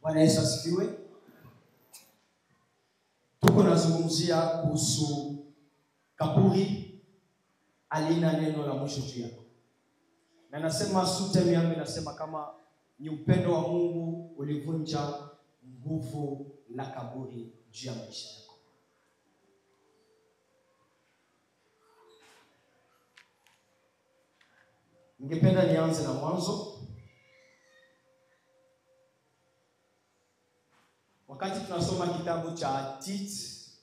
Bwana Yesu asifiwe. Tuko nazungumzia kuhusu kaburi alina neno la mwisho juu yako. Na nasema sutemi yangu inasema kama ni upendo wa Mungu ulivunja nguvu la kaburi juu ya maisha yako. Ningependa nianze na mwanzo. Wakati tunasoma kitabu cha Tite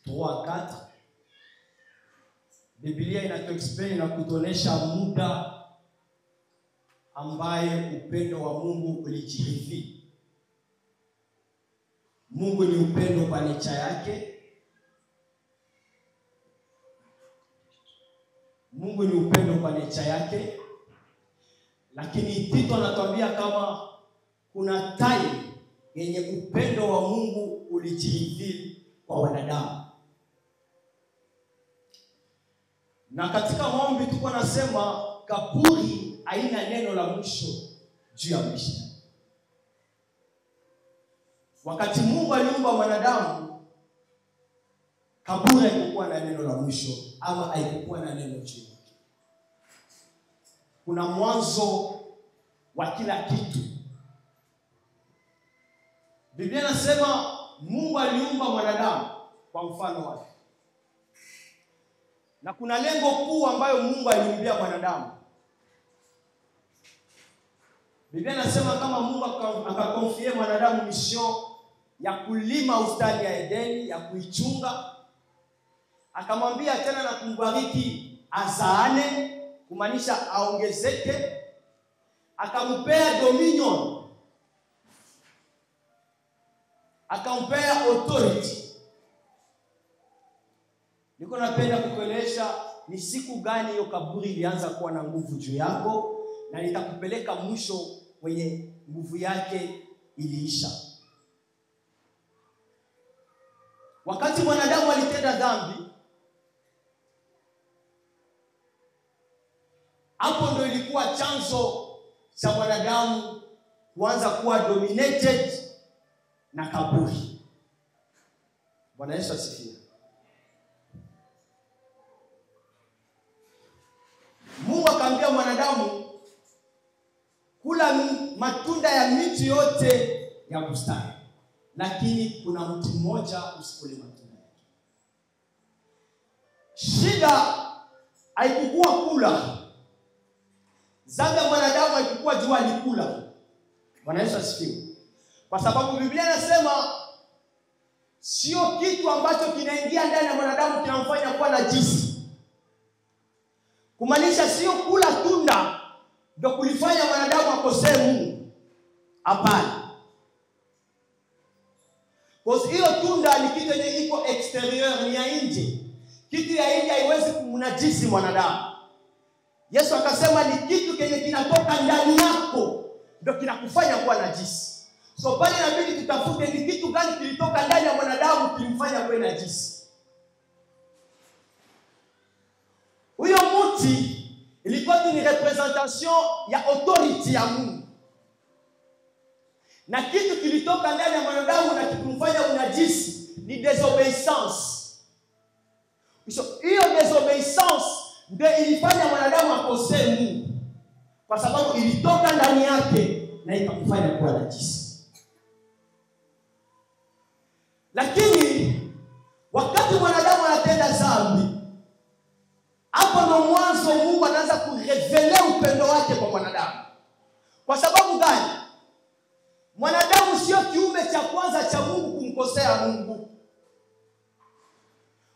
3:4, Biblia inatuexplain na kutuonesha muda ambaye upendo wa Mungu ulijirithi. Mungu ni upendo kwa nature yake. Mungu ni upendo kwa nature yake. Lakini Tito anatuambia kama kuna time yenye upendo wa Mungu ulijirithi kwa wanadamu. Na katika maombi tuko nasema kaburi haina neno la mwisho juu ya maisha. Wakati Mungu aliumba wanadamu, kaburi haikuwa na neno la mwisho ama haikuwa na neno juu yake. Kuna mwanzo wa kila kitu. Biblia inasema Mungu aliumba wanadamu kwa mfano wake. Na kuna lengo kuu ambayo Mungu aliumbia wanadamu. Biblia inasema kama Mungu akakonfie wanadamu mission ya kulima bustani ya Edeni, ya kuichunga. Akamwambia tena na kumbariki azaane, kumaanisha aongezeke. Akampea dominion. Akampea authority. Niko napenda kukueleza ni siku gani hiyo kaburi ilianza kuwa na nguvu juu yako, na nitakupeleka mwisho kwenye nguvu yake iliisha. Wakati mwanadamu alitenda dhambi, hapo ndio ilikuwa chanzo cha mwanadamu kuanza kuwa dominated na kaburi. Bwana Yesu asifiwe. Mungu akamwambia mwanadamu kula matunda ya miti yote ya bustani, lakini kuna mti mmoja usikule matunda yake. Shida haikuwa kula. Dhambi ya mwanadamu haikuwa juu alikula. Bwana Yesu asifiwe. Kwa sababu Biblia inasema sio kitu ambacho kinaingia ndani ya mwanadamu kinamfanya kuwa najisi. Kumaanisha sio kula tunda ndio kulifanya mwanadamu akosee Mungu. Hapana. Kwa hiyo tunda ni kitu yenye iko exterior, ni ya nje. Kitu ya nje haiwezi kumnajisi mwanadamu. Yesu akasema ni kitu kenye kinatoka ndani yako ndio kinakufanya kuwa najisi. So pale inabidi tutafute ni kitu gani kilitoka ndani ya mwanadamu kilimfanya kuwa najisi. Huyo mti ilikuwa ni representation ya authority ya Mungu. Na kitu kilitoka ndani ya mwanadamu na kikumfanya unajisi ni desobedience. Hiyo desobedience ndio ilifanya mwanadamu akosee Mungu. Kwa sababu ilitoka ndani yake na ikamfanya kuwa najisi. Lakini wakati mwanadamu anatenda dhambi, hapo ndo mwanzo Mungu anaanza kurevelea upendo wake kwa mwanadamu. Kwa sababu gani? Mwanadamu sio kiumbe cha kwanza cha Mungu kumkosea Mungu.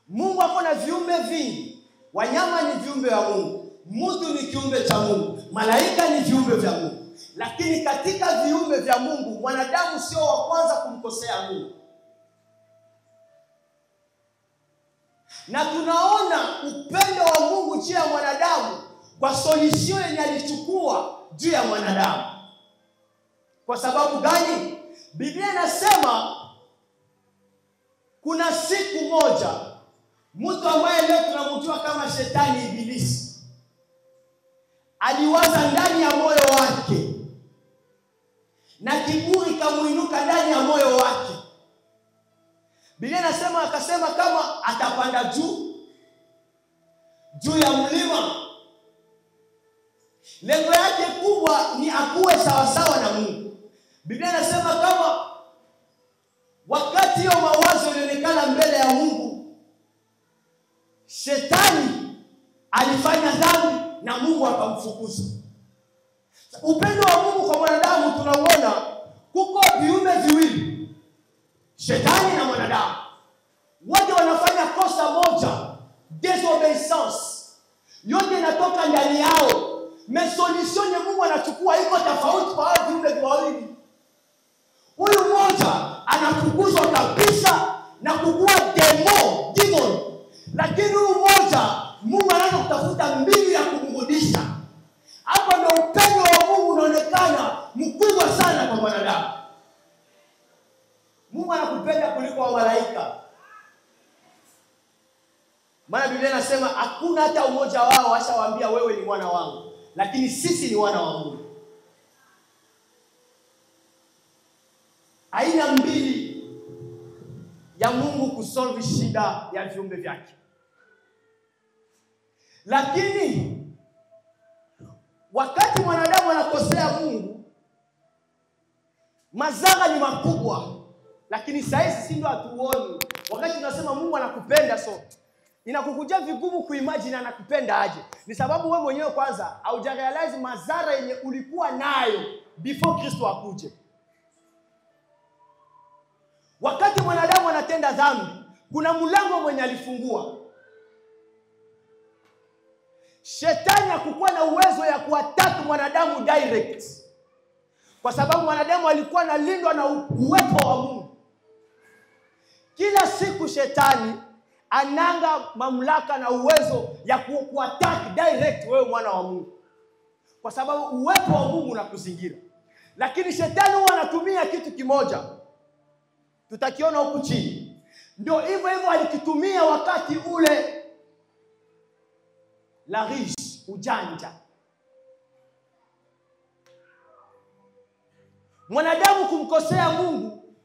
Mungu ako na viumbe vingi. Wanyama ni viumbe wa Mungu. Mtu ni kiumbe cha Mungu. Malaika ni viumbe vya Mungu. Lakini katika viumbe vya Mungu, mwanadamu sio wa kwanza kumkosea Mungu. Na tunaona upendo wa Mungu juu ya mwanadamu kwa solution yenye alichukua juu ya mwanadamu. Kwa sababu gani? Biblia inasema kuna siku moja mtu ambaye leo tunamjua kama shetani ibilisi aliwaza ndani ya moyo wake na kiburi kamuinuka ndani ya moyo akasema kama atapanda juu ya mlima. Lengo yake kubwa ni akuwe sawasawa na Mungu. Biblia inasema kama wakati hiyo mawazo yalionekana mbele ya Mungu, Shetani alifanya dhambi na Mungu akamfukuza. Upendo wa Mungu kwa mwanadamu tunauona kuko viumbe viwili, Shetani na mwanadamu. Wote wanafanya kosa moja, desobedience. Yote inatoka ndani yao. Mais solution ya Mungu anachukua iko tofauti kwa hao viumbe viwili. Huyu mmoja anafukuzwa kabisa na kukua demon. Lakini huyu mmoja Mungu anaanza kutafuta mbinu ya kumrudisha. Hapo ndio upendo wa Mungu unaonekana mkubwa sana kwa mwanadamu. Mungu anakupenda kuliko wa malaika. Maana Biblia inasema hakuna hata umoja wao ashawaambia wewe ni mwana wangu, lakini sisi ni wana wa Mungu. Aina mbili ya Mungu kusolve shida ya viumbe vyake. Lakini wakati mwanadamu anakosea Mungu, madhara ni makubwa. Lakini sasa sisi ndio hatuoni. Wakati tunasema Mungu anakupenda, so inakukujia vigumu kuimagine anakupenda aje. Ni sababu wewe mwenyewe kwanza haujarealize madhara yenye ulikuwa nayo before Kristo akuje. Wakati mwanadamu anatenda dhambi, kuna mlango mwenye alifungua. Shetani hakukuwa na uwezo ya kuattack mwanadamu direct. Kwa sababu mwanadamu alikuwa analindwa na uwepo wa Mungu. Kila siku Shetani ananga mamlaka na uwezo ya kuattack direct wewe mwana wa Mungu. Kwa sababu uwepo wa Mungu unakuzingira. Lakini Shetani huwa anatumia kitu kimoja. Tutakiona huku chini. Ndio hivyo alikitumia wakati ule, la riche, ujanja. Mwanadamu kumkosea Mungu,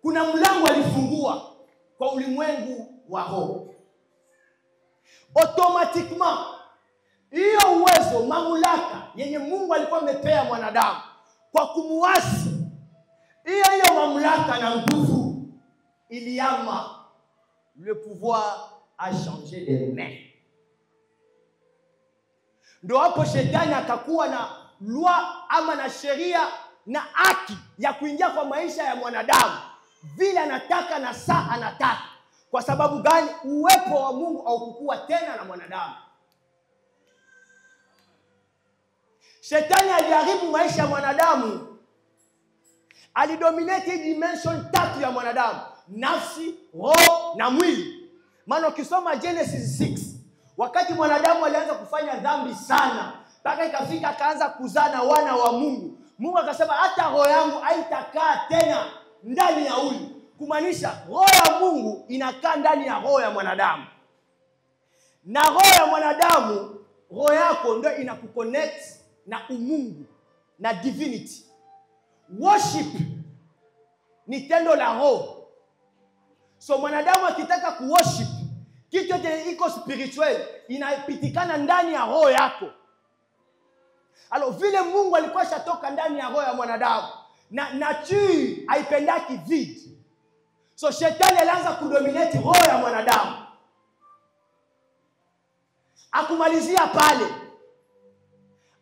kuna mlango alifungua kwa ulimwengu wa roho. Automatiquement hiyo uwezo, mamlaka yenye Mungu alikuwa amepea mwanadamu kwa kumuasi, hiyo mamlaka na nguvu iliama. Le pouvoir a changé de main. Ndio hapo Shetani akakuwa na loi ama na sheria na haki ya kuingia kwa maisha ya mwanadamu vile anataka na saa anataka. Kwa sababu gani? Uwepo wa Mungu haukukua tena na mwanadamu. Shetani aliharibu maisha ya mwanadamu. Alidominate dimension tatu ya mwanadamu: nafsi, roho na mwili. Maana ukisoma Genesis 6, wakati mwanadamu alianza kufanya dhambi sana, mpaka ikafika akaanza kuzaa wana wa Mungu, Mungu akasema hata roho yangu haitakaa tena ndani ya huyu. Kumaanisha roho ya Mungu inakaa ndani ya roho ya mwanadamu. Na roho ya mwanadamu, roho yako ndio inakuconnect na umungu na divinity. Worship ni tendo la roho. So mwanadamu akitaka kuworship kitu chote iko spiritual, inapitikana ndani ya roho yako. Alors vile Mungu alikuwa shatoka ndani ya roho ya mwanadamu, na nature haipendaki vide. So Shetani alianza kudominate roho ya mwanadamu. Akumalizia pale,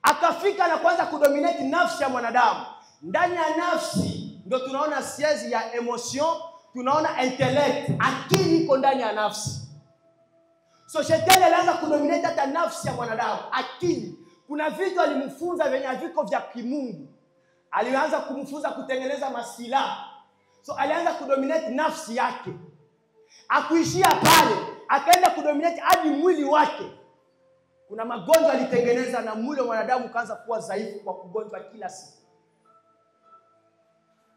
akafika na kwanza kudominate nafsi ya mwanadamu. Ndani ya nafsi ndio tunaona siège ya emotion, tunaona intellect, akili iko ndani ya nafsi. So Shetani alianza kudominate hata nafsi ya mwanadamu, akili. Kuna vitu alimfunza venye viko vya kimungu. Alianza kumfunza kutengeneza masilaha. So alianza kudominate nafsi yake. Akuishia pale, akaenda kudominate hadi mwili wake. Kuna magonjwa alitengeneza na mwili wa mwanadamu kaanza kuwa dhaifu kwa kugonjwa kila siku.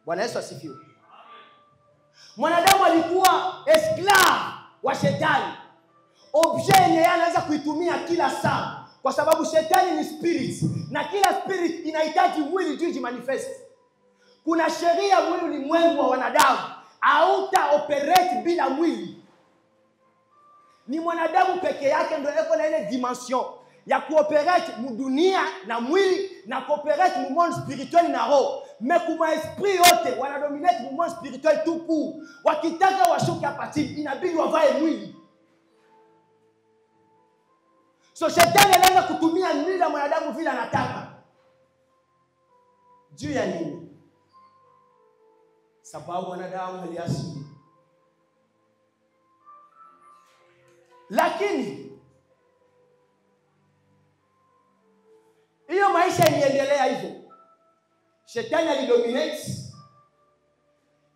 Bwana Yesu asifiwe. Mwanadamu alikuwa esclave wa Shetani. Objet yenye anaweza kuitumia kila saa. Kwa sababu Shetani ni spirit, na kila spirit inahitaji mwili tu jimanifest. Kuna sheria mwili ulimwengu wa wanadamu hauta operate bila mwili. Ni mwanadamu peke yake ndio yuko na ile dimension ya kuoperate mudunia na mwili na kuoperate mu monde spirituel na roho. Mais kuma esprit yote wanadominate mu monde spirituel tout court. Wakitaka washuke hapa chini inabidi wavae mwili. So shetani anaanza kutumia mwili wa mwanadamu vile anataka. Juu ya nini? Sababu mwanadamu aliasi. Lakini hiyo maisha iliendelea hivyo. Shetani alidominate.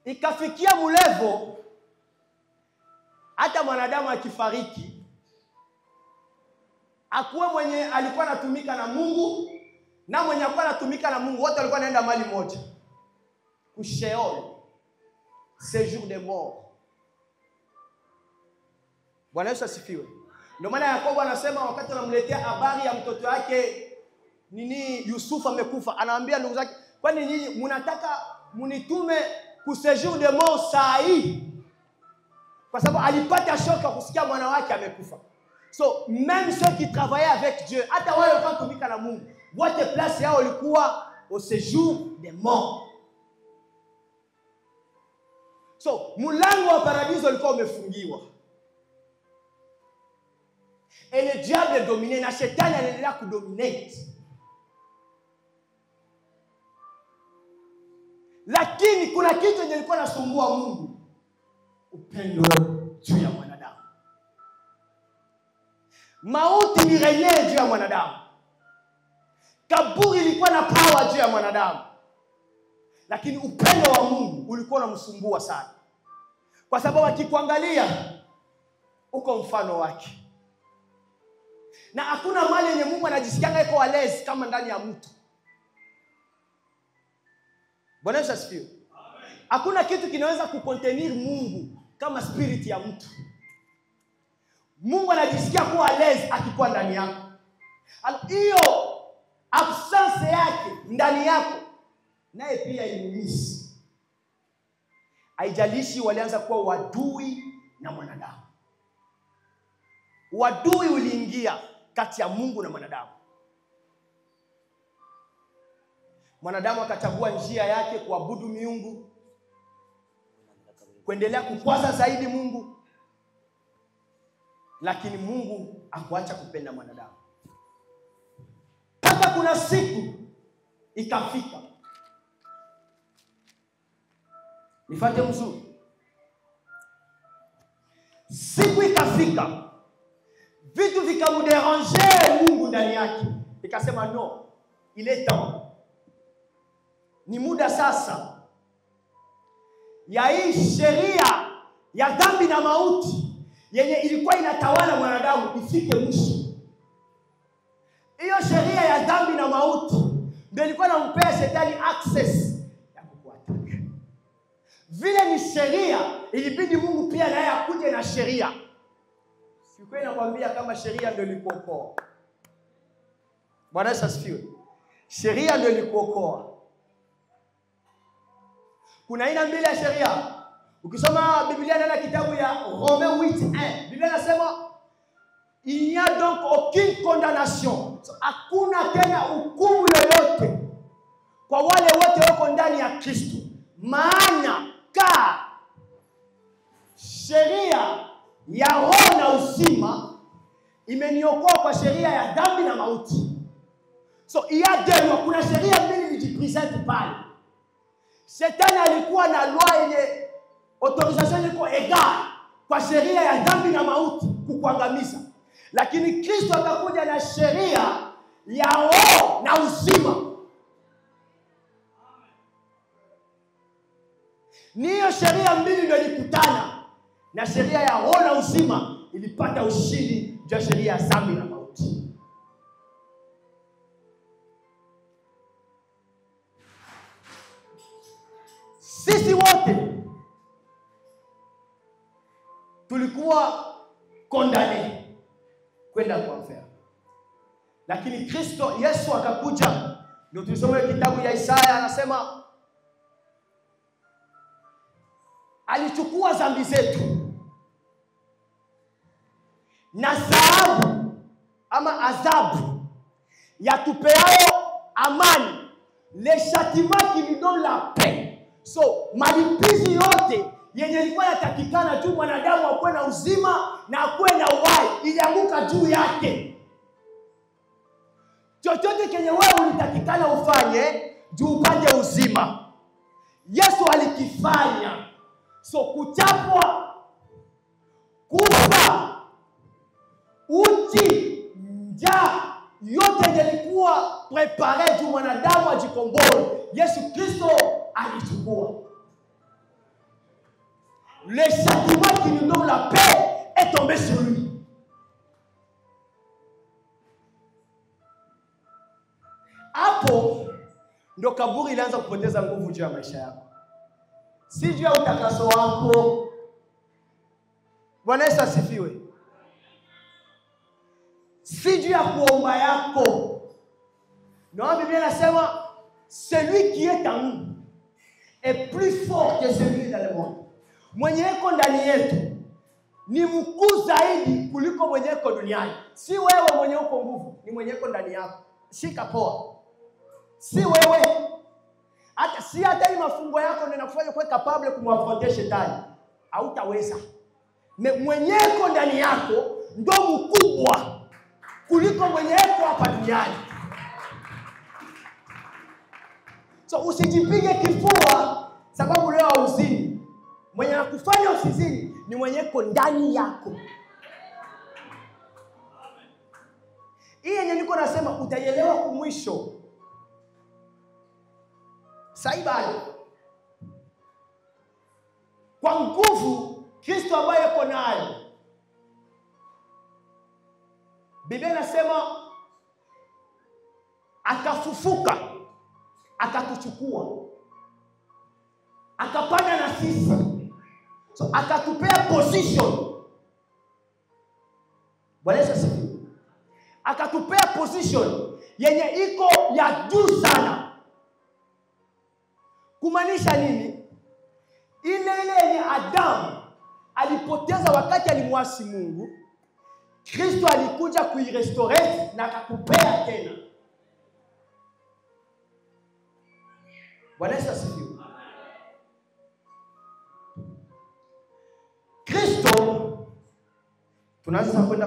Ikafikia mulevo hata mwanadamu akifariki akuwe mwenye alikuwa anatumika na Mungu na mwenye alikuwa anatumika na Mungu wote walikuwa naenda mali moja. Kusheol. Séjour des morts. Bwana Yesu asifiwe. Ndio maana Yakobo anasema wakati anamletea habari ya mtoto wake Yusufu amekufa, anawaambia ndugu zake, kwani nyinyi mnataka munitume ku séjour des morts saa hii? Kwa sababu alipata shoka kusikia mwana wake amekufa. So même ceux qui travaillaient avec Dieu, hata wale walikuwa tumika na Mungu, wote place yao ilikuwa au séjour des morts. So mulango wa paradiso ulikuwa umefungiwa. Et le diable dominait, na shetani anaendelea kudominate. Lakini kuna kitu kilikuwa kinasumbua Mungu. Upendo juu ya mwanadamu. Mauti ni renye juu ya mwanadamu. Kaburi ilikuwa na power juu ya mwanadamu. Lakini upendo wa Mungu ulikuwa unamsumbua sana. Kwa sababu akikuangalia uko mfano wake. Na hakuna mali yenye Mungu anajisikianga iko walezi kama ndani ya mtu. Bwana Yesu asifiwe. Amen. Hakuna kitu kinaweza kucontainer Mungu kama spirit ya mtu. Mungu anajisikia kuwa walezi akikuwa ndani yako. Hiyo absence yake ndani yako naye pia inuisi. Haijalishi walianza kuwa wadui na mwanadamu. Wadui uliingia kati ya Mungu na mwanadamu. Mwanadamu akachagua njia yake kuabudu miungu, kuendelea kukwaza zaidi Mungu. Lakini Mungu hakuacha kupenda mwanadamu. Hata kuna siku ikafika. Nifuate mzuri. Siku ikafika. Vitu vikamderanger Mungu ndani yake. Ikasema no, il est temps. Ni muda sasa ya hii sheria ya dhambi na mauti yenye ilikuwa inatawala mwanadamu ifike mwisho. Hiyo sheria ya dhambi na mauti ndio ilikuwa inampea shetani access ya kukuataka. Vile ni sheria, ilibidi Mungu pia naye akuje na sheria. Sikuwa nakwambia kama sheria ndio ilikuokoa. Bwana Yesu asifiwe. Sheria ndio ilikuokoa. Kuna aina mbili ya sheria. Ukisoma Biblia ndani ya kitabu ya Romains 8:1, Biblia inasema il n'y a donc aucune condamnation. So, hakuna tena hukumu yoyote kwa wale wote wako ndani ya Kristo. Maana sheria ya roho na uzima imeniokoa kwa sheria ya dhambi na mauti. So il y a deux, kuna sheria mbili zijipresente pale. Shetani alikuwa na loi yenye autorisation iko egal kwa sheria ya dhambi na mauti kukuangamiza. Lakini Kristo akakuja na sheria ya roho na uzima. Niyo sheria mbili ndio ilikutana na sheria ya roho na uzima ilipata ushindi juu ya sheria ya dhambi na mauti. Sisi wote tulikuwa condamné kwenda kwa enfer. Lakini Kristo Yesu akakuja, ndio tulisoma kitabu ya Isaya anasema alichukua dhambi zetu, na sababu ama adhabu ya tupeao amani, le châtiment qui nous donne la paix. So malipizi yote yenye ilikuwa yatakikana tu mwanadamu akuwe na uzima na akuwe na uhai ilianguka juu yake. Chochote kenye wewe ulitakikana ufanye juu upate uzima, Yesu alikifanya. So kuchapwa, kufa, uchi, njaa, yote yalikuwa prepare juu mwanadamu ajikomboe, Yesu Kristo alichukua. Le châtiment qui nous donne la paix est tombé sur lui. Hapo ndo kaburi ilianza kupoteza nguvu juu ya maisha yako, si juu ya utakaso wako. Bwana Yesu asifiwe. Si juu ya kuomba yako. Non, Biblia inasema celui qui est en nous est plus fort que celui dans le monde. Mwenye eko ndani yetu ni mkuu zaidi kuliko mwenye eko duniani. Si wewe mwenye uko nguvu, ni mwenye eko ndani yako. Shika poa. Si wewe. Hata hii mafungo yako ndio yanakufanya kuwa capable kumwafronter shetani. Hautaweza. Mwenye eko ndani yako ndio mkubwa kuliko mwenye eko hapa duniani. So usijipige kifua sababu leo hauzini. Mwenye anakufanya usizini ni mwenye eko ndani yako. Hii yenye niko nasema utaielewa kumwisho. Saibali. Kwa nguvu Kristo ambaye yuko nayo. Biblia inasema akafufuka, akatuchukua, akapanda na sisi. So akatupea position. Bwana Yesu asifiwe. Akatupea position yenye iko ya juu sana. Kumaanisha nini? Ile yenye Adamu alipoteza wakati alimwasi Mungu, Kristo alikuja kuirestore na akatupea tena. Bwana Yesu asifiwe. Kristo, tunaanza kwenda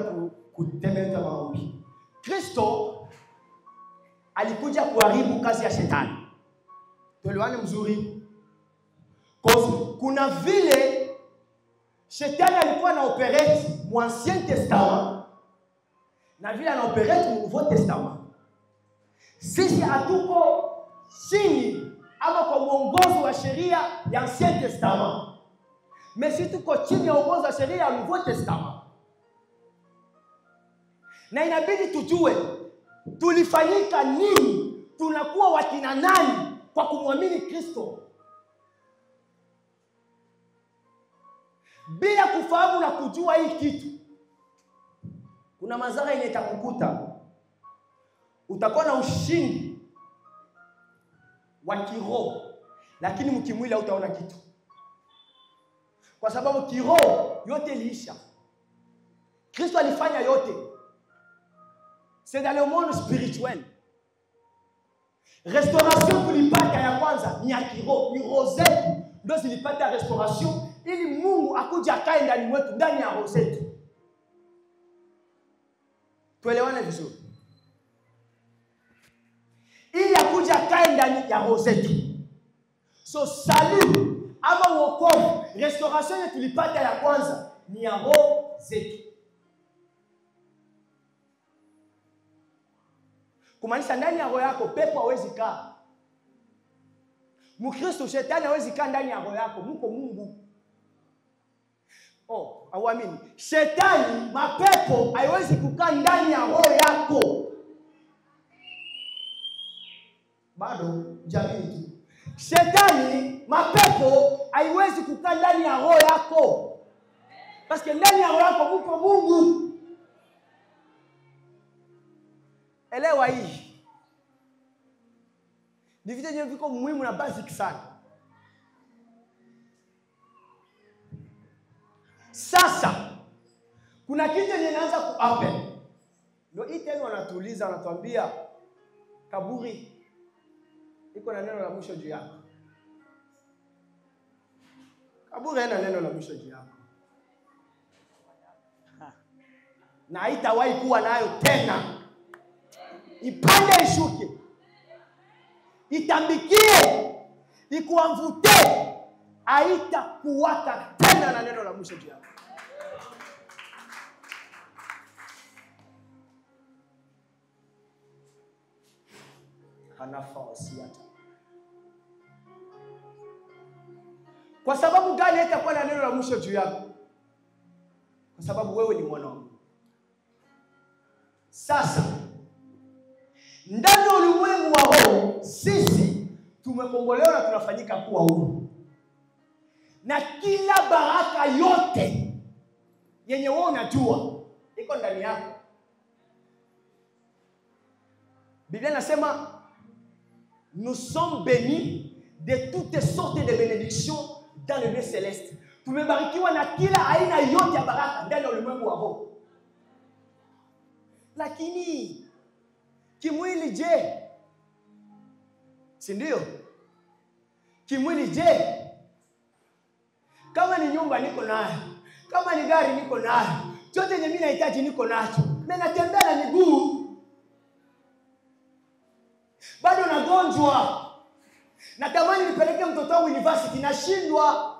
kutembea maombi. Kristo alikuja kuharibu kazi ya shetani. Tuelewane mzuri. Kuna vile shetani alikuwa na operate mu Ancien Testament na vile ana operate mu Nouveau Testament. Sisi hatuko chini ama kwa mwongozo wa sheria ya Ancien Testament, mais si tuko chini ya mwongozo wa sheria ya Nouveau Testament. Na inabidi tujue tulifanyika nini, tunakuwa wakina nani kwa kumwamini Kristo. Bila kufahamu na kujua hii kitu, kuna madhara yenye itakukuta. Utakuwa na ushindi wa kiroho, lakini mkimwili hautaona kitu. Kwa sababu kiroho yote iliisha. Kristo alifanya yote. C'est dans le monde spirituel. Restauration tulipata ya kwanza ni ya kiroho, ni roho zetu ndio zilipata restauration ili Mungu akuja akae ndani mwetu, ndani ya roho zetu. Tuelewane vizuri. Ili akuja akae ndani ya roho zetu. So salut ama wokovu, restauration yetu tulipata ya kwanza ni ya roho zetu. Kumaanisha ndani ya roho yako pepo hawezi kaa. Mkristo shetani hawezi kaa ndani ya roho yako, mko Mungu. Oh, hauamini. Shetani, mapepo haiwezi kukaa ndani ya roho yako. Bado jamii tu. Shetani, mapepo haiwezi kukaa ndani ya roho yako. Parce que ndani ya roho yako mko Mungu. Elewa hii. Ni vitu viko muhimu na basic sana. Sasa kuna kitu yenye inaanza kuhappen. Ndio hii tena wanatuuliza, wanatuambia kaburi iko na neno la mwisho juu yako. Kaburi haina neno la mwisho juu yako. Na haitawahi kuwa nayo tena. Ipande ishuke, itambikie, ikuamvute, haitakuwaka tena na neno la mwisho juu yako. Nafasi hata. Kwa sababu gani haitakuwa na neno la mwisho juu yako? Kwa sababu wewe ni mwana wa Mungu. Sasa ndani ya ulimwengu wa roho sisi tumekombolewa na tunafanyika kuwa huru. Na kila baraka yote yenye wewe unajua iko ndani yako. Biblia inasema nous sommes bénis de toutes sortes de bénédictions dans le lieu céleste. Tumebarikiwa na kila aina yote ya baraka ndani ya ulimwengu wa roho. Lakini kimwili je? Si ndio? Kimwili je? Kama ni nyumba niko nayo, kama ni gari niko nayo, chote yenye mimi nahitaji niko nacho. Na natembea na miguu. Bado nagonjwa. Natamani nipeleke mtoto wangu university, nashindwa.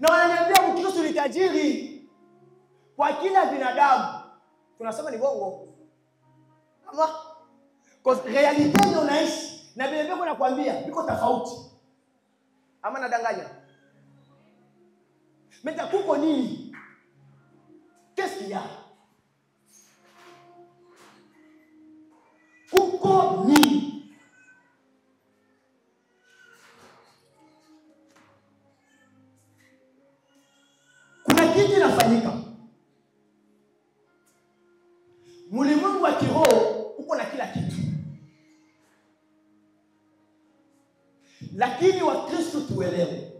Na wananiambia Mkristo ni tajiri. Kwa kila binadamu tunasema ni bongo. Ama kwa reality ndio unaishi na vile vile nakwambia biko tofauti. Ama nadanganya? Meta kuko nini? Qu'est-ce qu'il y a? Kuko nini? Kuna kitu inafanyika. Ulimwengu wa kiroho uko na kila kitu. Lakini Wakristo tuelewe.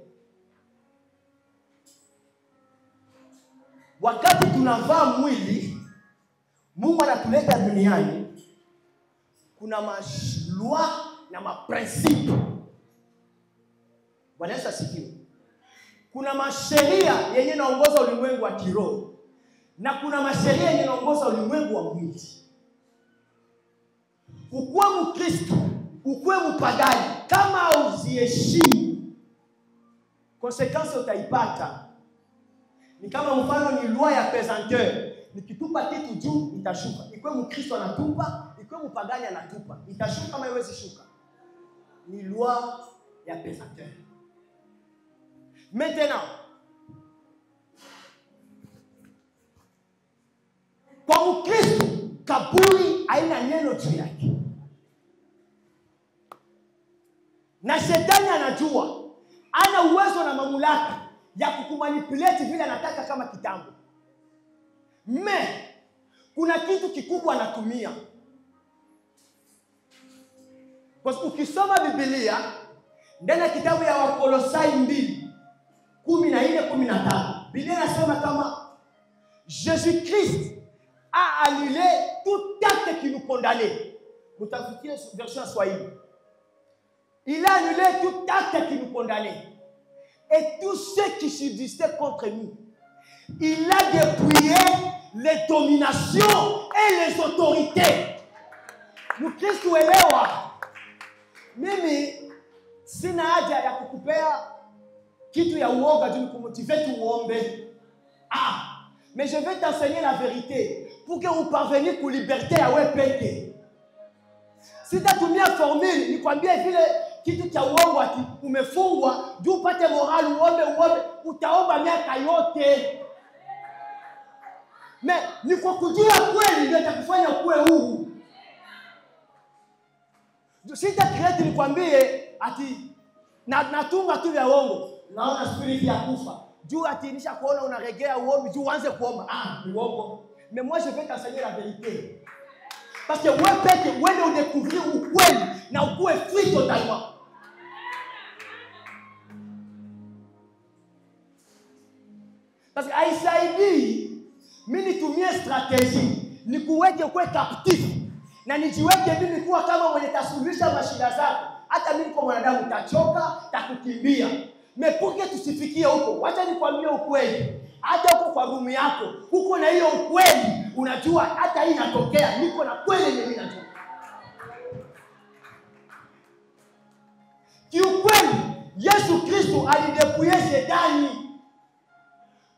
Wakati tunavaa mwili, Mungu anatuleta duniani, kuna malua na maprincipe. Bwana Yesu asifiwe. Kuna masheria yenye naongoza ulimwengu wa kiroho. Na kuna masheria yenye naongoza ulimwengu wa mwili. Ukuwe Mkristo, ukuwe mpagani, kama uziheshimu, konsekansi utaipata. Ni kama mfano ni loi ya pesanteur. Nikitupa kitu juu itashuka. Ikuwe Mkristo anatupa, ikuwe mpagani anatupa, itashuka kama iwezi shuka. Ni loi ya pesanteur. Maintenant, kwa Mkristo kaburi haina neno juu yake. Na shetani anajua ana uwezo na mamlaka ya kukumanipulate vile anataka kama kitambo. Kuna kitu kikubwa anatumia. Kwa ukisoma Biblia ndani ya kitabu ya Wakolosai 2:14-15, Biblia inasema kama Jésus-Christ a annulé tout acte qui nous condamnait. Vous tafikirie version ya Swahili. Il a annulé tout acte qui nous condamnait. Et tout ce qui subsistait contre nous. Il a dépouillé les dominations et les autorités. Mkristo elewa. Mimi sina haja ya kukupea kitu ya uoga juu nikumotive tu uombe. Mais je vais t'enseigner la vérité pour que vous parveniez ku liberté ya wewe peke. Sitatumia formule nikwambie vile kitu cha uongo ati umefungwa juu upate morali uombe utaomba miaka yote. Mais ni kwa kujua kweli ndio itakufanya kuwe huru. Sita create nikwambie ati natunga tu vya uongo. Naona spirit ya kufa. Juu ati nisha kuona unaregea uombe juu uanze kuomba. Ni uongo. Mais moi je vais t'enseigner la vérité. Parce que wewe peke wewe ndio udécouvrir ukweli na ukuwe free totalement. Parce que haisaidii mimi nitumie strategy nikuweke kwa captive na nijiweke mimi kuwa kama mwenye tasuluhisha mashida zako. Hata mimi kwa mwanadamu tachoka, takukimbia. Mepuke tusifikie huko. Wacha nikwambie ukweli. Hata huko kwa room yako, huko na hiyo ukweli, unajua hata hii inatokea, niko na kweli mimi najua. Kiukweli, Yesu Kristo alidepouye shetani.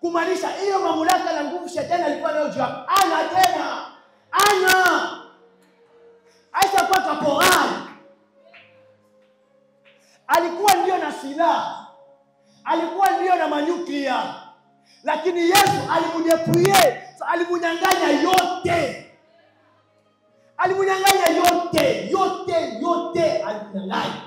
Kumaanisha hiyo mamlaka na nguvu shetani alikuwa nayo juu yako. Ana tena. Ana. Aisha kwa kaporali. Alikuwa ndio na silaha. Alikuwa ndio na manyuklia. Lakini Yesu alimudepouye, alimunyang'anya yote. Alimunyang'anya yote, alimunyang'anya.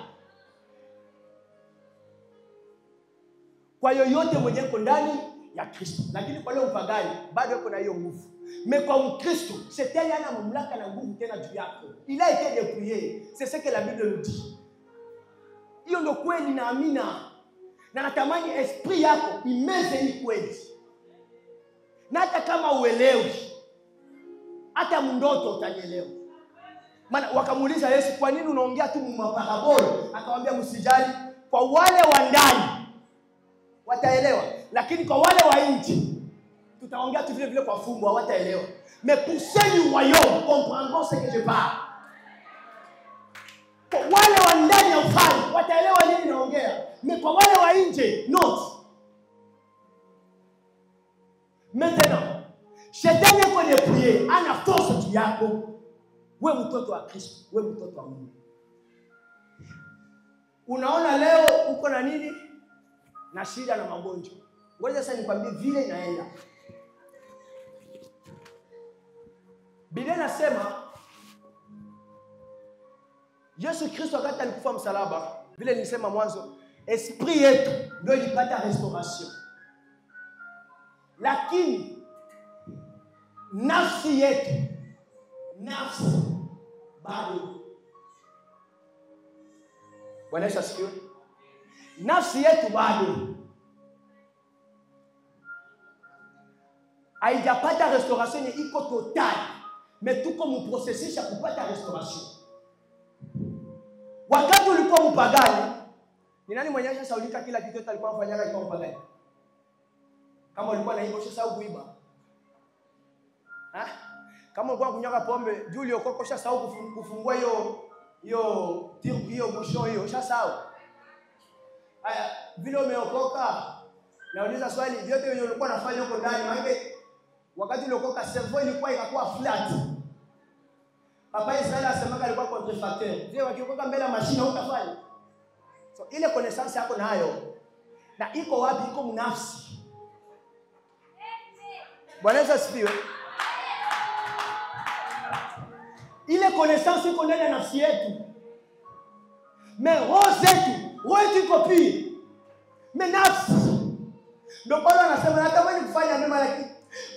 Kwa yoyote mwenye uko ndani ya Kristo. Lakini kwa leo mpagani bado yuko na hiyo nguvu. Mais kwa Mkristo, shetani ana mamlaka na nguvu tena juu yako. Il a été dépouillé. C'est ce que la Bible nous dit. Hiyo ndio kweli na amina. Na natamani esprit yako imeze hii kweli. Na hata kama uelewi, hata mndoto utanielewa. Maana wakamuuliza Yesu, kwa nini unaongea tu maparabole? Akamwambia msijali, kwa wale wa ndani wataelewa, lakini kwa wale wa nje tutaongea tu vile vile kwa fumbo, hawataelewa. Mais pour ceux du royaume comprendront ce que je parle. Kwa wale wa ndani ya ufalme wataelewa nini naongea. Mais kwa wale wa nje not. Maintenant, shetani yako depouillé, ana force juu yako. Wewe mtoto wa Kristo, wewe mtoto wa Mungu. Unaona leo uko na nini? Na shida na magonjwa. Ngoja sasa nikwambie vile inaenda. Biblia inasema Yesu Kristo wakati alikufa msalaba, vile nilisema mwanzo, esprit yetu ndio ilipata restauration. Lakini nafsi yetu bado. Bwana Yesu asifiwe. Nafsi yetu bado haijapata restauration, iko total. Mais tuko mu processus ya kupata restauration. Wakati ulikuwa mpagani, ni nani mwenye ashasaulika kila kitu alikuwa anafanyaka kama mpagani? Kama ulikuwa na hivyo sasa kuiba. Kama ulikuwa kunywa pombe, juu uliokoka sasa kufungua hiyo busho hiyo, sasa haya vile umeokoka, nauliza swali, vyote wenye ulikuwa unafanya huko ndani, maana wakati uliokoka cerveau ilikuwa ikakuwa flat. Papa Israeli asemaka alikuwa contrefacteur. Je, wakiokoka mbele ya mashine utafanya? So ile connaissance yako nayo na iko wapi? Iko mnafsi. Bwana Yesu asifiwe. Ile connaissance iko ndani ya nafsi yetu. Mais roho zetu iko pia. Mais nafsi. Ndio Paulo anasema natamani kufanya mema lakini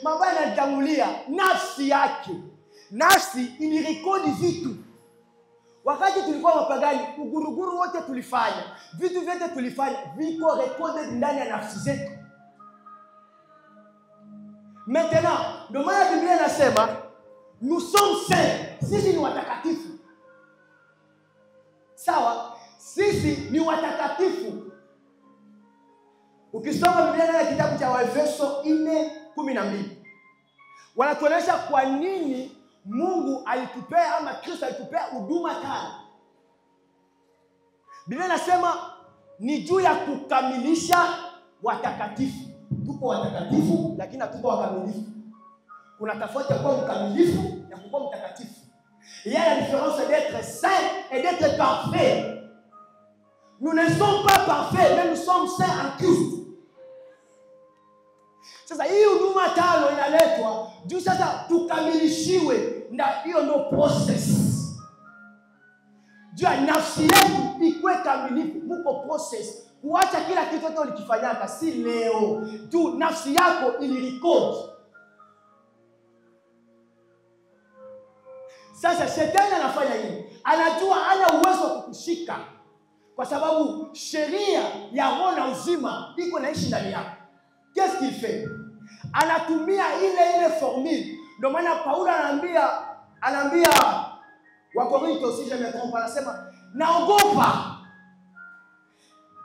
mabaya yanatangulia nafsi yake. Nafsi ilirekodi vitu. Wakati tulikuwa mapagani, uguruguru wote tulifanya, vitu vyote tulifanya, viko recorded ndani ya nafsi zetu. Maintenant, ndio maana Biblia inasema nous sommes saints. Sisi ni watakatifu. Sawa? Sisi ni watakatifu. Ukisoma Biblia ndani ya kitabu cha Waefeso 4:12, wanatuonyesha kwa nini Mungu alitupea ama Kristo alitupea huduma tano. Biblia inasema ni juu ya kukamilisha watakatifu. Tuko watakatifu lakini hatuko wakamilifu. Kuna tofauti ya kuwa mkamilifu na kuwa mtakatifu. Il y a la différence d'être saint et d'être parfait. Nous ne sommes pas parfaits, mais nous sommes saints en Christ. Sasa hii huduma tano inaletwa juu sasa tukamilishiwe, na hiyo ndio process. Juu nafsi yetu ikuwe kamilifu, muko process. Kuacha kila kitu yote ulikifanyaka si leo. Juu nafsi yako ilirecord. Sasa shetani anafanya nini? Anajua hana uwezo wa kukushika kwa sababu sheria ya roho na uzima iko naishi ndani yako. Qu'est-ce qu'il fait? anatumia ile formule. Ndio maana Paulo anaambia Wakorintho, si je me trompe, anasema naogopa.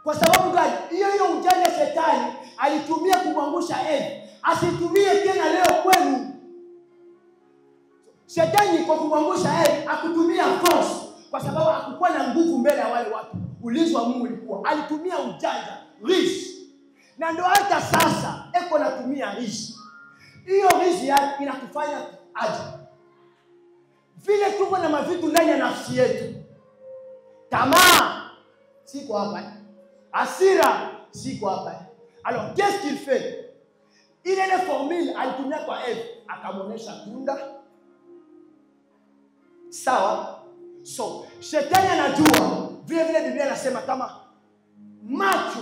Kwa sababu gani? Hiyo ujanja shetani alitumia kumwangusha Eve, asitumie tena leo kwenu. Shetani kwa kumwangusha Eve akutumia force, kwa sababu hakukuwa na nguvu mbele ya wale watu. Ulinzi wa Mungu ulikuwa. Alitumia ujanja, risk. Na ndio hata sasa eko natumia risk. Hiyo risk yake inatufanya aje? Vile tuko na mavitu ndani ya nafsi yetu. Tamaa siko hapa. Hasira siko hapa. Alors qu'est-ce qu'il fait? Il est formule alitumia kwa Eve, akamuonesha tunda. Sawa? So, shetani anajua vile Biblia inasema kama macho,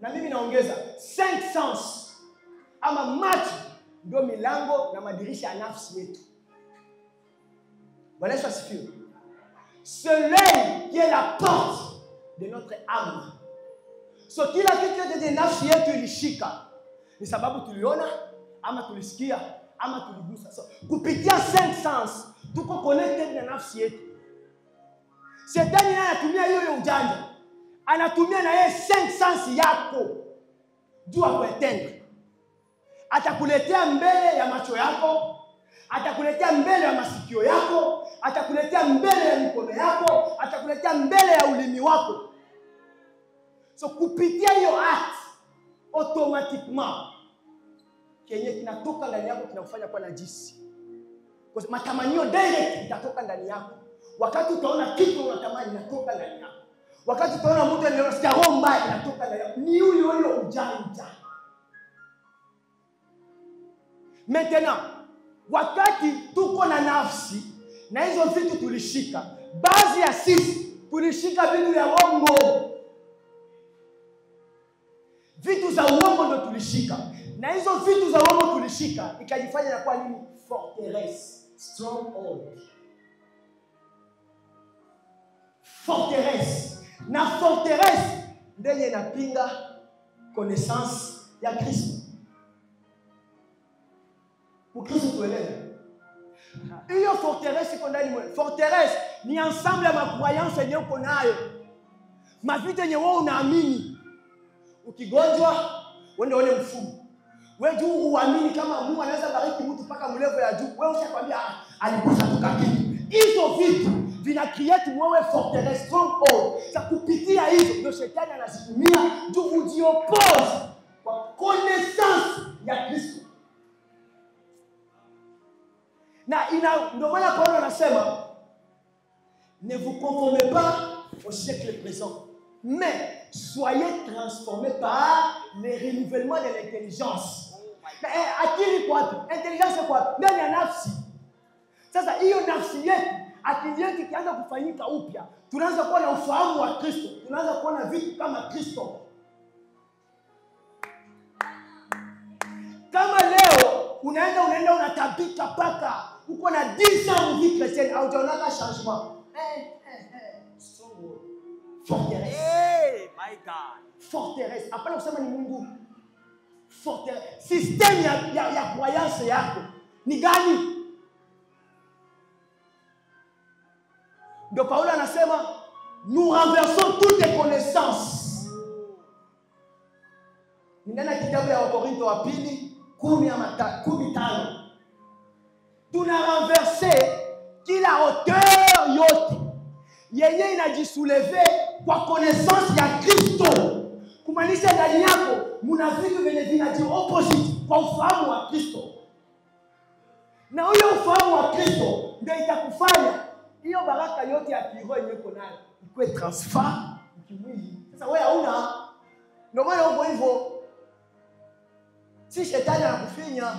na mimi naongeza 5 sens, ama macho ndio milango na madirisha ya nafsi yetu. Bwana Yesu asifiwe. C'est l'œil qui est la porte de notre âme. So kila kitu cha nafsi yetu ilishika ni sababu tuliona ama tulisikia ama tuligusa. So kupitia 5 sens tuko connected na nafsi yetu. Shetani naye anatumia hiyo ujanja. Anatumia na yeye 5 sens yako. Jua kuetenda. Atakuletea mbele ya macho yako, atakuletea mbele ya masikio yako, atakuletea mbele ya mikono yako, atakuletea mbele ya ulimi wako. So kupitia hiyo act automatiquement kenye kinatoka ndani yako kinakufanya kuwa najisi. Kwa sababu matamanio direct itatoka ndani yako. Wakati utaona kitu unatamani inatoka ndani yako. Wakati utaona mtu anayesikia roho mbaya inatoka ndani yako. Ni huyo ujanja. Maintenant, wakati tuko na nafsi na hizo vitu tulishika, baadhi ya sisi tulishika vitu vya uongo. Vitu za uongo ndio tulishika. Na hizo vitu za uongo tulishika ikajifanya na kwa nini? Forteresse, stronghold. Forteresse. Na forteresse ndio inapinga connaissance ya Kristo. Ukristo tuelewe. Hiyo forteresse iko ndani mwetu. Forteresse ni ensemble ya makroyance yenye uko nayo. Mavitu yenye wewe unaamini. Ukigonjwa, uende uone mfumo. Wewe juu uamini kama Mungu anaweza bariki mtu mpaka mlevo ya juu. Wewe ushakwambia alikufa tukakini. Hizo vitu vina create wewe forteresse, stronghold. Sasa kupitia hizo ndio shetani anazitumia juu ujiopose kwa connaissance ya Kristo. Na ndio maana Paulo anasema ne vous conformez pas au siècle présent, mais soyez transformés par le renouvellement de l'intelligence. Akili kwa wapi? Intelligence kwa wapi? Ndani ya nafsi. Sasa hiyo nafsi yetu, akili yetu ikianza kufanyika upya, tunaanza kuwa na ufahamu wa Kristo, tunaanza kuona vitu kama Kristo. Kama leo unaenda unatabika paka uko na 10 ans vie chrétienne au utaona changement. Stronghold. Forteresse. Hey, my God. Forteresse. Hapana kusema ni Mungu. Forteresse. System ya croyance yako ni gani? Ndio Paulo anasema nous renversons toutes les connaissances. Ndani ya kitabu ya Wakorintho wa pili 10:15. Tuna renverser kila hauteur yote yenye inajisouleve kwa connaissance ya Kristo. Kumaanisha ndani yako muna vitu vyenye vinaji opposite kwa ufahamu wa Kristo. Na huyo ufahamu wa Kristo ndio itakufanya hiyo baraka yote ya kiroho yenye uko nayo ikuwe transfer kimwili. Sasa wewe hauna, ndio maana uko hivyo. Si shetani anakufinya.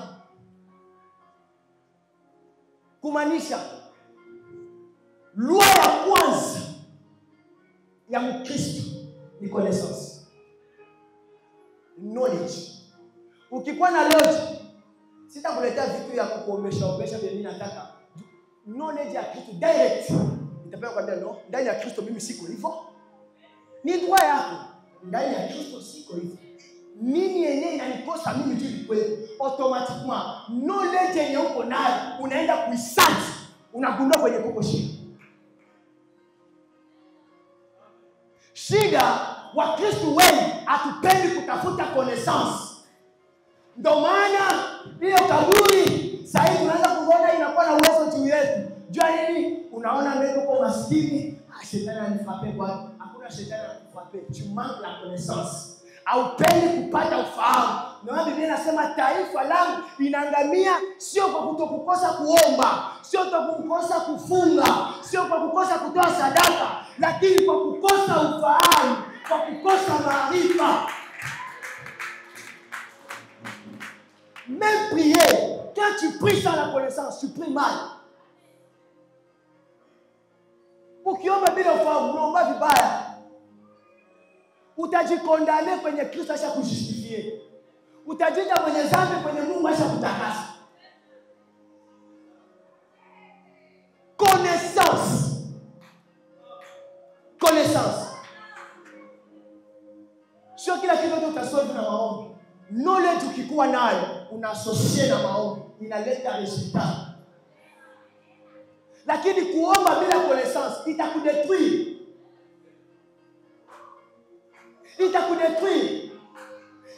Kumaanisha loi ya kwanza ya Mkristo ni connaissance, knowledge. Ukikuwa na knowledge, sitakuletea vitu ya kukuomesha mimi nataka. Knowledge ya Kristo direct nitapewa kwambia no, ndani ya Kristo mimi siko hivyo. Ni droit yako. Ndani ya Kristo siko hivyo. Nini yenyewe inanikosa mimi tu kweli? Automatiquement knowledge yenye uko nayo unaenda kuisearch, unagundua kwenye kuko shida. Shida wa Kristo wengi hatupendi kutafuta connaissance. Ndio maana hiyo kaburi sasa tunaanza kuona inakuwa na uwezo juu yetu. Jua nini? Unaona mbele uko maskini, shetani anifrape kwa. Hakuna shetani anakufrape. Tu manques la connaissance. Haupendi kupata ufahamu. Ndio Biblia inasema taifa langu linaangamia sio kwa kutokukosa kuomba, sio kwa kukosa kufunga, sio kwa kukosa kutoa sadaka, lakini kwa kukosa ufahamu, kwa kukosa maarifa. Même prier, quand tu pries sans la connaissance, tu pries mal. Ukiomba bila ufahamu, unaomba vibaya. Utajikondane kwenye Kristo acha kujistifie. Utajita mwenye dhambi kwenye Mungu acha kutakasa. Connaissance. Connaissance. Sio kila kitu utasolve na maombi. Knowledge ukikuwa nayo unaassociate na maombi, inaleta resultat. Lakini kuomba bila connaissance itakudetruire. Itakudetruire.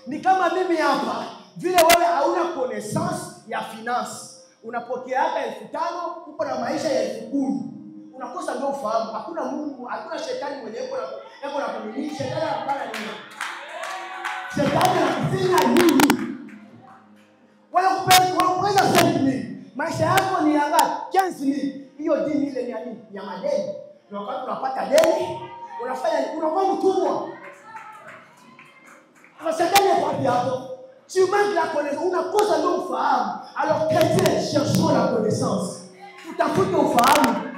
Ni kama mimi hapa, vile wewe hauna connaissance ya finance. Unapokea hata 5,000, uko na maisha ya 10,000. Unakosa ndio ufahamu. Hakuna Mungu, hakuna shetani mwenye yuko na kumiliki. Shetani anafanya nini? Shetani anafanya nini? Wala kupenda shetani. Maisha yako ni yangapi? 15,000. Hiyo dini ile ni ya nini? Ya madeni. Na wakati unapata deni, unakuwa mtumwa. Shetani hapo hapo. Tu manques la connaissance, unakosa ndio ufahamu. Alors chrétien, cherchons la connaissance. Tutafute ufahamu.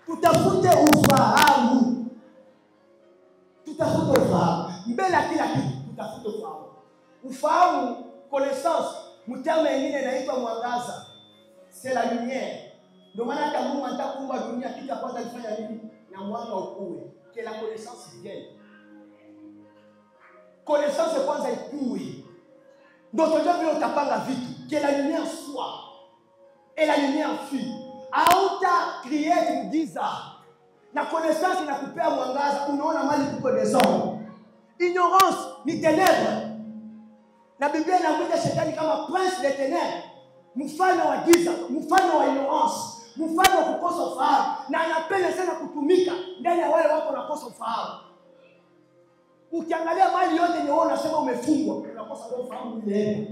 Tutafute ufahamu. Tutafute ufahamu. Mbele ya kila kitu tutafute ufahamu. Ufahamu, connaissance, mterme mwingine inaitwa mwangaza. C'est la lumière. Ndio maana hata Mungu anataka kuumba dunia, kitu kwanza alifanya nini? Na mwanga ukue. Que la connaissance vienne. Connaissance kwanza ikue. Ndio tunajua vile utapanga vitu. Que la lumière soit. Et la lumière fut. Auta create giza. Na connaissance inakupea mwangaza, unaona mali kuko désordre. Ignorance ni ténèbres. Na Biblia inamuita shetani kama prince des ténèbres. Mfano wa giza, mfano wa ignorance, mfano wa kukosa ufahamu, na anapenda sana kutumika ndani ya wale watu wanakosa ufahamu. Ukiangalia mali yote ni wewe unasema umefungwa, unakosa ndio ufahamu ile.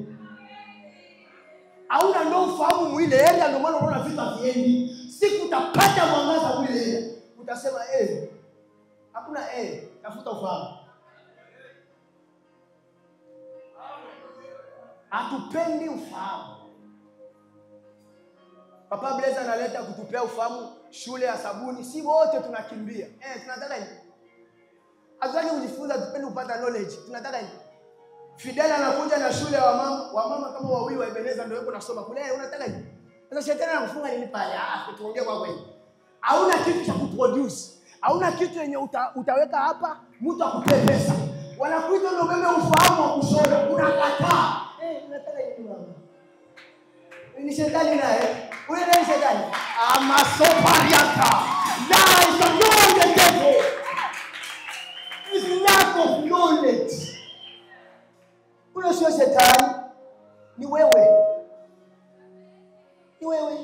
Hauna ndio ufahamu mwile, ndio maana unaona vitu viendi. Siku utapata mwangaza mwile, utasema hakuna tafuta ufahamu. Hatupendi ufahamu. Papa Blaise analeta kutupea ufahamu shule ya sabuni. Si wote tunakimbia. Tunataka nini? Azali ujifunza tupende kupata knowledge. Tunataka nini? Fidel anakuja na shule ya wamama kama wawili waibeleza ndio yuko nasoma kule. Unataka nini? Sasa shetani anakufunga nini pale? Tuongee kwa kweli. Hauna kitu cha kuproduce. Hauna kitu yenye utaweka hapa mtu akupe pesa. Wanakuita ndio meme ufahamu wa kushona. Unakataa. Unataka nini mama? Ni shetani naye. Ule ni shetani. Amasopariata. That is the knowledge devil. It's lack of knowledge. Ule sio shetani. Ni wewe. Ni wewe.